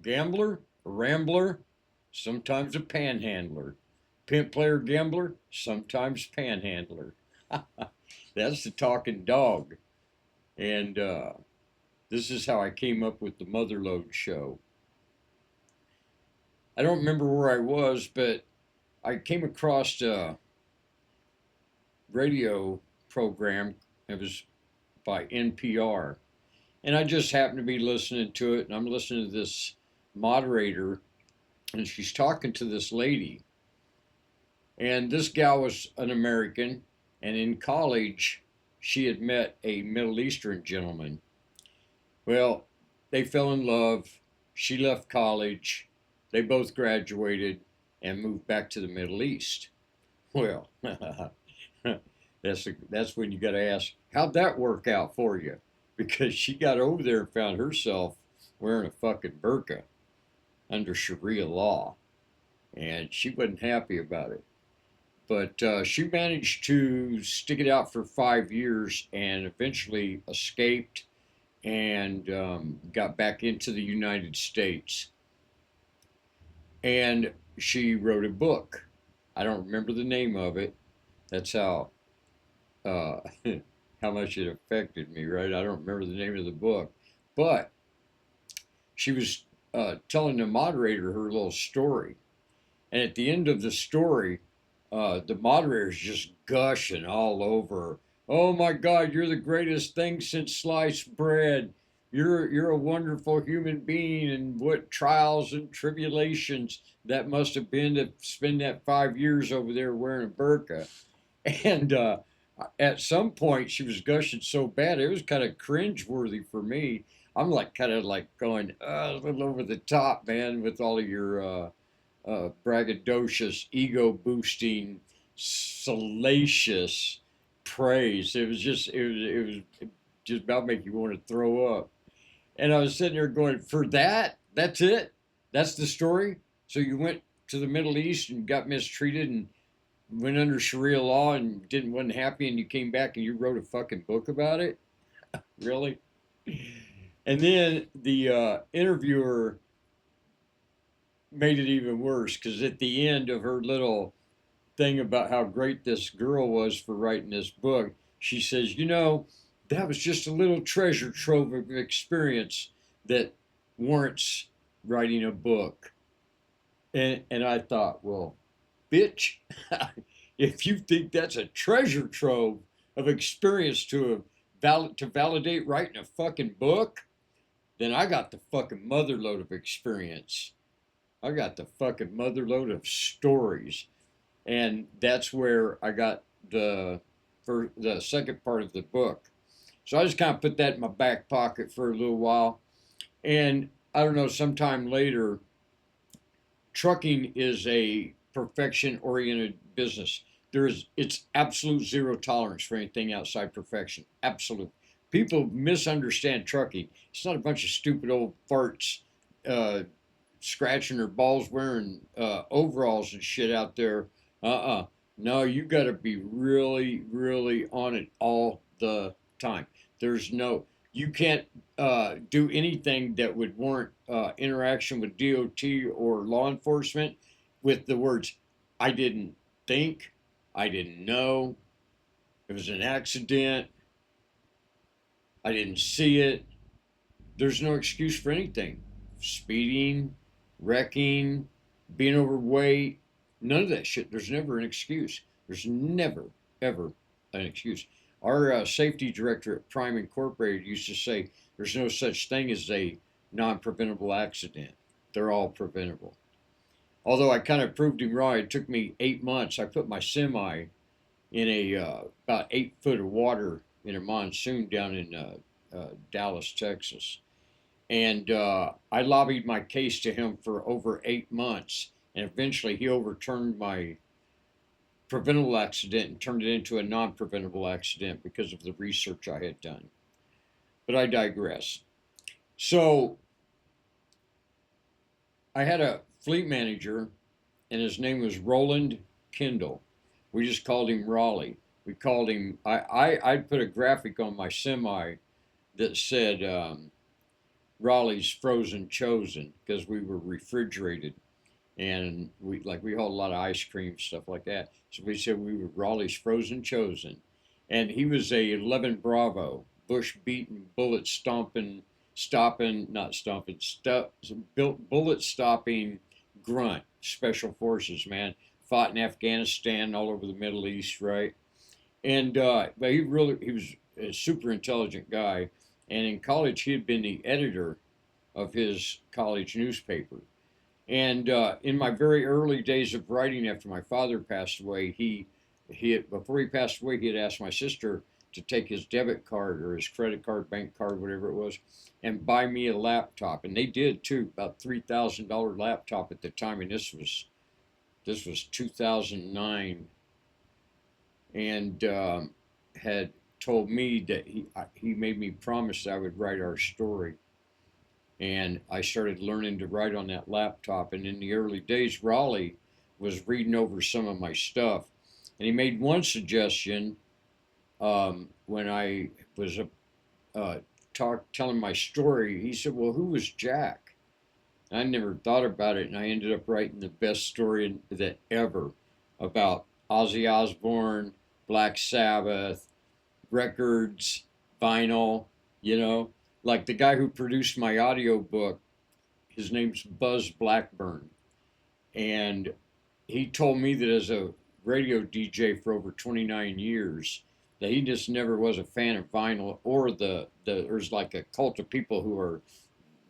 Gambler, a rambler, sometimes a panhandler. Pimp player gambler, sometimes panhandler. That's the talking dog. And this is how I came up with the Mother Lode show. I don't remember where I was, but I came across a radio program. It was by NPR. And I just happened to be listening to it, and I'm listening to this moderator, and she's talking to this lady. And this gal was an American, and in college, she had met a Middle Eastern gentleman. Well, they fell in love. She left college. They both graduated and moved back to the Middle East. Well, that's when you got to ask, how'd that work out for you? Because she got over there and found herself wearing a fucking burka under Sharia law, and she wasn't happy about it. But she managed to stick it out for 5 years and eventually escaped and got back into the United States. And she wrote a book. I don't remember the name of it. That's how uh, how much it affected me, right? I don't remember the name of the book, but she was telling the moderator her little story, and at the end of the story, the moderator's just gushing all over. Oh my God, you're the greatest thing since sliced bread. You're a wonderful human being, and what trials and tribulations that must have been to spend that 5 years over there wearing a burqa. And at some point, she was gushing so bad it was kind of cringeworthy for me. I'm like kind of like going a little over the top, man, with all of your braggadocious, ego boosting, salacious praise. It was just about make you want to throw up. And I was sitting there going, for that, that's it, that's the story. So you went to the Middle East and got mistreated and went under Sharia law and didn't wasn't happy, and you came back and you wrote a fucking book about it. Really? And then the interviewer made it even worse because at the end of her little thing about how great this girl was for writing this book, she says, that was just a little treasure trove of experience that warrants writing a book. And I thought, well, bitch, if you think that's a treasure trove of experience to validate writing a fucking book, then I got the fucking mother load of experience. I got the fucking mother load of stories, and that's where I got for the second part of the book. So I just kind of put that in my back pocket for a little while, and I don't know. Sometime later, trucking is a perfection oriented business. It's absolute zero tolerance for anything outside perfection. Absolute. People misunderstand trucking. It's not a bunch of stupid old farts uh, scratching their balls wearing overalls and shit out there. No, you got to be really, really on it all the time. There's no, you can't do anything that would warrant interaction with DOT or law enforcement with the words, I didn't think, I didn't know, it was an accident, I didn't see it. There's no excuse for anything. Speeding, wrecking, being overweight, none of that shit. There's never an excuse. There's never, ever an excuse. Our safety director at Prime Incorporated used to say there's no such thing as a non preventable accident. They're all preventable. Although I kind of proved him wrong, it took me 8 months. I put my semi in a about 8 foot of water in a monsoon down in Dallas, Texas. And I lobbied my case to him for over 8 months. And eventually he overturned my preventable accident and turned it into a non preventable accident because of the research I had done. But I digress. So I had a fleet manager, and his name was Roland Kendall. We just called him Raleigh. We called him, I'd put a graphic on my semi that said, Raleigh's Frozen Chosen because we were refrigerated and we hauled a lot of ice cream stuff like that. So we said we were Raleigh's Frozen Chosen, and he was a 11 Bravo, bush beating, bullet stomping, stopping, not stomping, built bullet stopping grunt, special forces man, fought in Afghanistan, all over the Middle East, right? And but he was a super intelligent guy, and in college he had been the editor of his college newspaper. And in my very early days of writing, after my father passed away, before he passed away, he had asked my sister to take his debit card or his credit card, bank card, whatever it was, and buy me a laptop. And they did too, about $3,000 laptop at the time. And this was 2009, and had told me that he made me promise that I would write our story. And I started learning to write on that laptop. And in the early days, Raleigh was reading over some of my stuff, and he made one suggestion when I was telling my story. He said, "Well, who was Jack?" And I never thought about it, and I ended up writing the best story that ever about Ozzy Osbourne, Black Sabbath, records, vinyl, you know, like the guy who produced my audio book, his name's Buzz Blackburn. And he told me that as a radio DJ for over 29 years, that he just never was a fan of vinyl or there's like a cult of people who are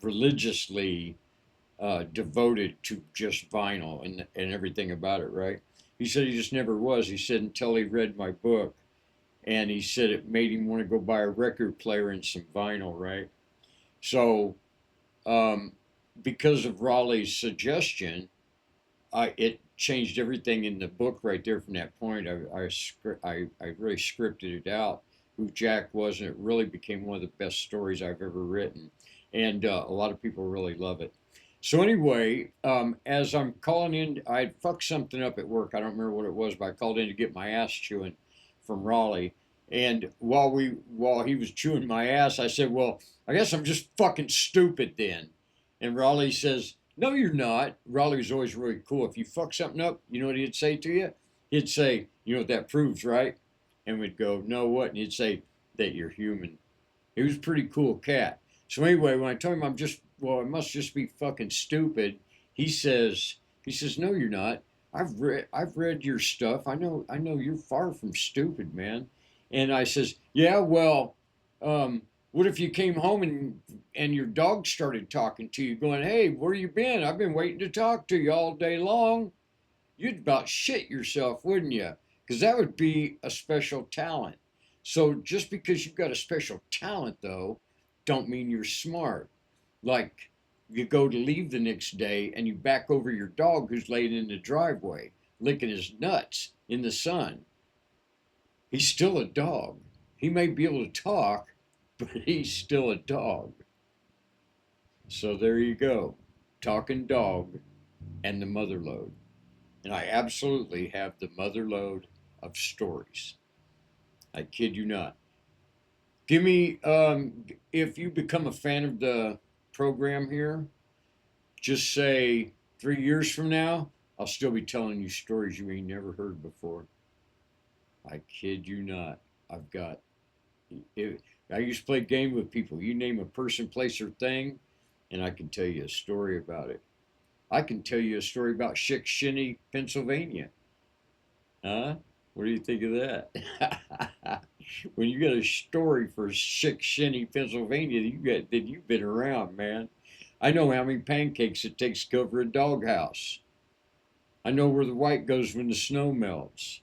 religiously devoted to just vinyl and everything about it, right? He said he just never was. He said until he read my book, and he said it made him want to go buy a record player and some vinyl, right? So, um, because of Raleigh's suggestion, it changed everything in the book right there from that point. I really scripted it out who Jack was, and it really became one of the best stories I've ever written, and a lot of people really love it. So anyway, as I'm calling in, I fucked something up at work. I don't remember what it was, but I called in to get my ass chewing from Raleigh. And while he was chewing my ass, I said, "Well, I guess I'm just fucking stupid then." And Raleigh says, "No, you're not." Raleigh was always really cool. If you fuck something up, you know what he'd say to you? He'd say, "You know what that proves, right?" And we'd go, "No, what?" And he'd say, "That you're human." He was a pretty cool cat. So anyway, when I told him I must just be fucking stupid, he says, "No, you're not. I've read your stuff. I know you're far from stupid, man." And I says, "Yeah, well, what if you came home and your dog started talking to you, going, 'Hey, where you been? I've been waiting to talk to you all day long.' You'd about shit yourself, wouldn't you? Because that would be a special talent. So just because you've got a special talent, though, don't mean you're smart. Like you go to leave the next day and you back over your dog who's laying in the driveway, licking his nuts in the sun. He's still a dog. He may be able to talk, but he's still a dog." So there you go. Talking dog and the mother lode. And I absolutely have the mother lode of stories. I kid you not. Give me, if you become a fan of the program here, just say 3 years from now, I'll still be telling you stories you ain't never heard before. I kid you not. I've got, it, I used to play a game with people. You name a person, place, or thing, and I can tell you a story about it. I can tell you a story about Shickshinny, Pennsylvania. Huh? What do you think of that? When you got a story for Shickshinny, Pennsylvania, you've been around, man. I know how many pancakes it takes to cover a doghouse. I know where the white goes when the snow melts.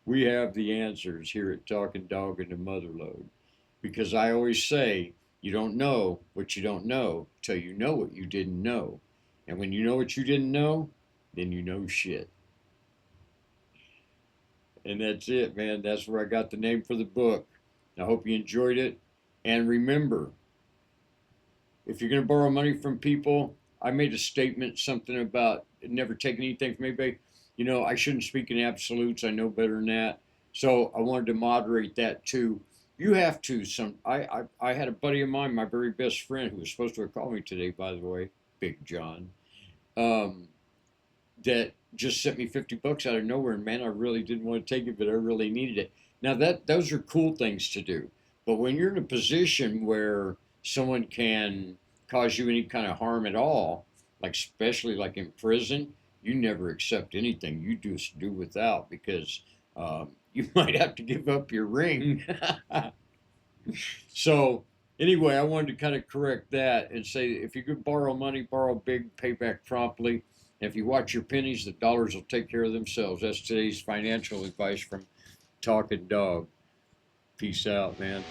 We have the answers here at Talking Dog and the Mother Lode. Because I always say, you don't know what you don't know till you know what you didn't know. And when you know what you didn't know, then you know shit. And that's it, man. That's where I got the name for the book. I hope you enjoyed it. And remember, if you're going to borrow money from people, I made a statement, something about never taking anything from anybody. You know, I shouldn't speak in absolutes. I know better than that. So I wanted to moderate that too. You have to. I had a buddy of mine, my very best friend, who was supposed to have called me today, by the way, Big John. Um, that just sent me $50 out of nowhere, and man, I really didn't want to take it, but I really needed it. Now that those are cool things to do, but when you're in a position where someone can cause you any kind of harm at all, like especially like in prison, you never accept anything. You just do without because you might have to give up your ring. So anyway, I wanted to kind of correct that and say if you could borrow money, borrow big, pay back promptly. And if you watch your pennies, the dollars will take care of themselves. That's today's financial advice from Talking Dog. Peace out, man.